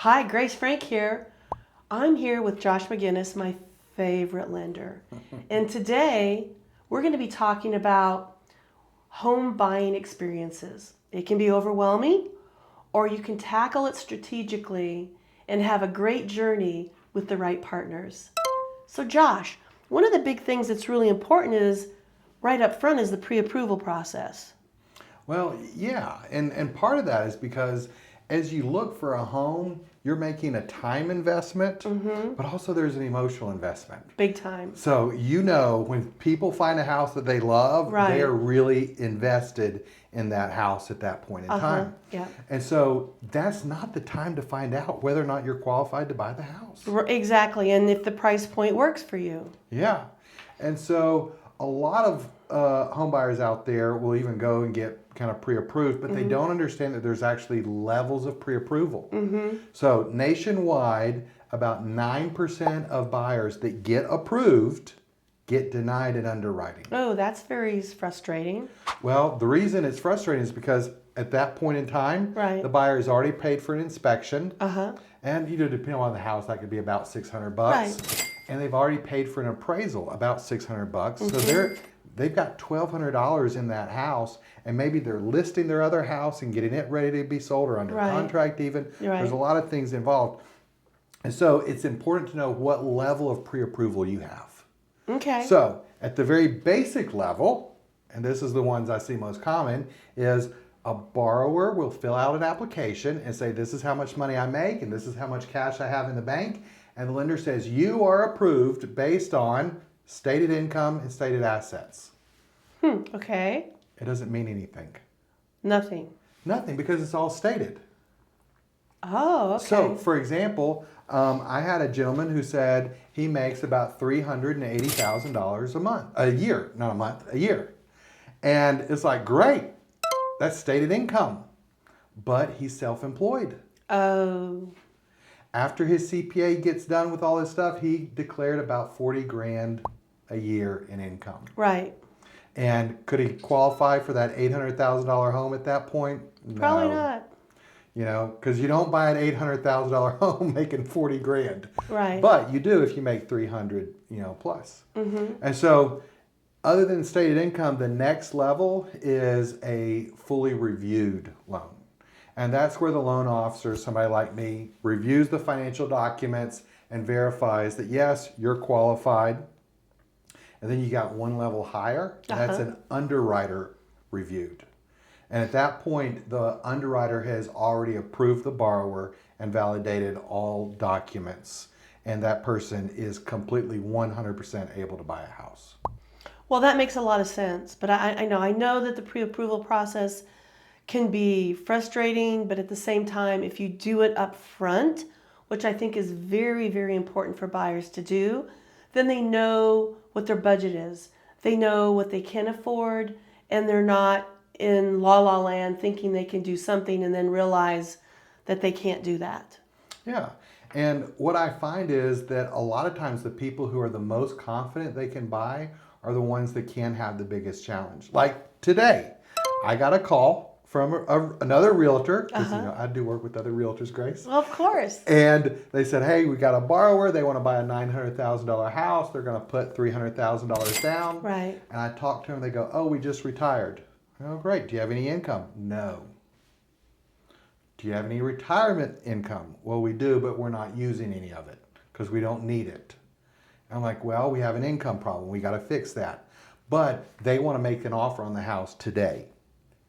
Hi, Grace Frank here. I'm here with Josh McGinnis, my favorite lender. And today we're going to be talking about home buying experiences. It can be overwhelming, or you can tackle it strategically and have a great journey with the right partners. So, Josh, one of the big things that's really important is right up front is the pre-approval process. Well, yeah, and part of that is because as you look for a home, you're making a time investment, but also there's an emotional investment. Big time. So when people find a house that they love, Right. they are really invested in that house at that point in time. Yeah. And so that's not the time to find out whether or not you're qualified to buy the house. Exactly, and if the price point works for you. Yeah. And so a lot of home buyers out there will even go and get kind of pre-approved, but they don't understand that there's actually levels of pre-approval. So nationwide, about 9% of buyers that get approved get denied in underwriting. Oh, that's very frustrating. Well, the reason it's frustrating is because at that point in time, Right. the buyer has already paid for an inspection. Uh-huh. And depending on the house, that could be about $600. Right. And they've already paid for an appraisal, about $600. So they've got $1,200 in that house, and maybe they're listing their other house and getting it ready to be sold or under Right. contract even. Right. There's a lot of things involved. And so it's important to know what level of pre-approval you have. Okay. So at the very basic level, and this is the ones I see most common, is a borrower will fill out an application and say, this is how much money I make and this is how much cash I have in the bank. And the lender says, you are approved based on stated income and stated assets. Okay. It doesn't mean anything. Nothing. Nothing, because it's all stated. Oh, okay. So, for example, I had a gentleman who said he makes about $380,000 a year. And it's like, great, that's stated income. But he's self-employed. Oh. After his CPA gets done with all his stuff, he declared about 40 grand a year in income. Right. And could he qualify for that $800,000 home at that point? Probably No. not. Because you don't buy an $800,000 home making 40 grand. Right. But you do if you make 300, plus. And so other than stated income, the next level is a fully reviewed loan. And that's where the loan officer, somebody like me, reviews the financial documents and verifies that, yes, you're qualified. And then you got one level higher, and that's an underwriter reviewed. And at that point, the underwriter has already approved the borrower and validated all documents. And that person is completely 100% able to buy a house. Well, that makes a lot of sense. But I know that the pre-approval process can be frustrating, but at the same time, if you do it up front, which I think is very, very important for buyers to do, then they know what their budget is. They know what they can afford, and they're not in la land thinking they can do something and then realize that they can't do that. Yeah. And what I find is that a lot of times the people who are the most confident they can buy are the ones that can have the biggest challenge. Like today, I got a call from another realtor, because I do work with other realtors, Grace. Well, of course. And they said, hey, we got a borrower. They want to buy a $900,000 house. They're going to put $300,000 down. Right. And I talked to them. They go, oh, we just retired. Oh, great. Do you have any income? No. Do you have any retirement income? Well, we do, but we're not using any of it because we don't need it. And I'm like, well, we have an income problem. We got to fix that. But they want to make an offer on the house today.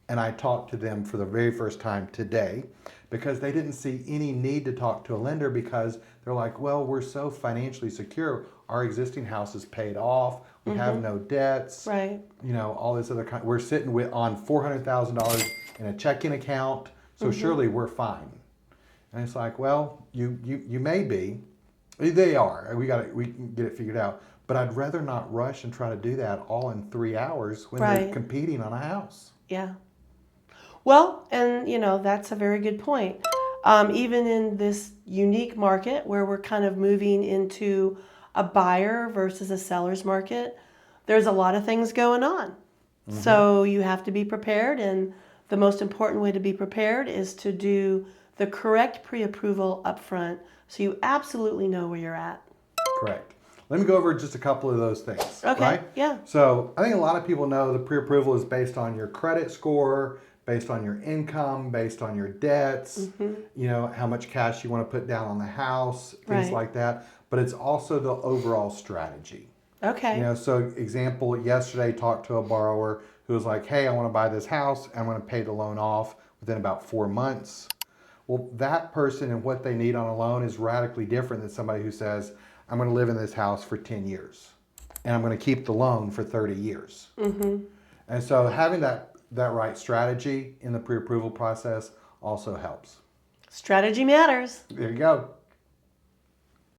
And I talked to them for the very first time today because they didn't see any need to talk to a lender because they're like, well, we're so financially secure. Our existing house is paid off. We have no debts. Right. All this other kind. We're sitting on $400,000 in a checking account. So surely we're fine. And it's like, well, you may be. They are. We can get it figured out. But I'd rather not rush and try to do that all in 3 hours when they're competing on a house. Yeah. Well, and that's a very good point. Even in this unique market where we're kind of moving into a buyer versus a seller's market, there's a lot of things going on. So you have to be prepared, and the most important way to be prepared is to do the correct pre-approval up front so you absolutely know where you're at. Correct. Let me go over just a couple of those things. Okay, Right? yeah. So I think a lot of people know the pre-approval is based on your credit score, based on your income, based on your debts, you know, how much cash you want to put down on the house, things Right. like that. But it's also the overall strategy. Okay. You know, so example, yesterday talked to a borrower who was like, hey, I want to buy this house. I'm going to pay the loan off within about 4 months. Well, that person and what they need on a loan is radically different than somebody who says, I'm going to live in this house for 10 years and I'm going to keep the loan for 30 years. And so having that right strategy in the pre-approval process also helps. Strategy matters. There you go.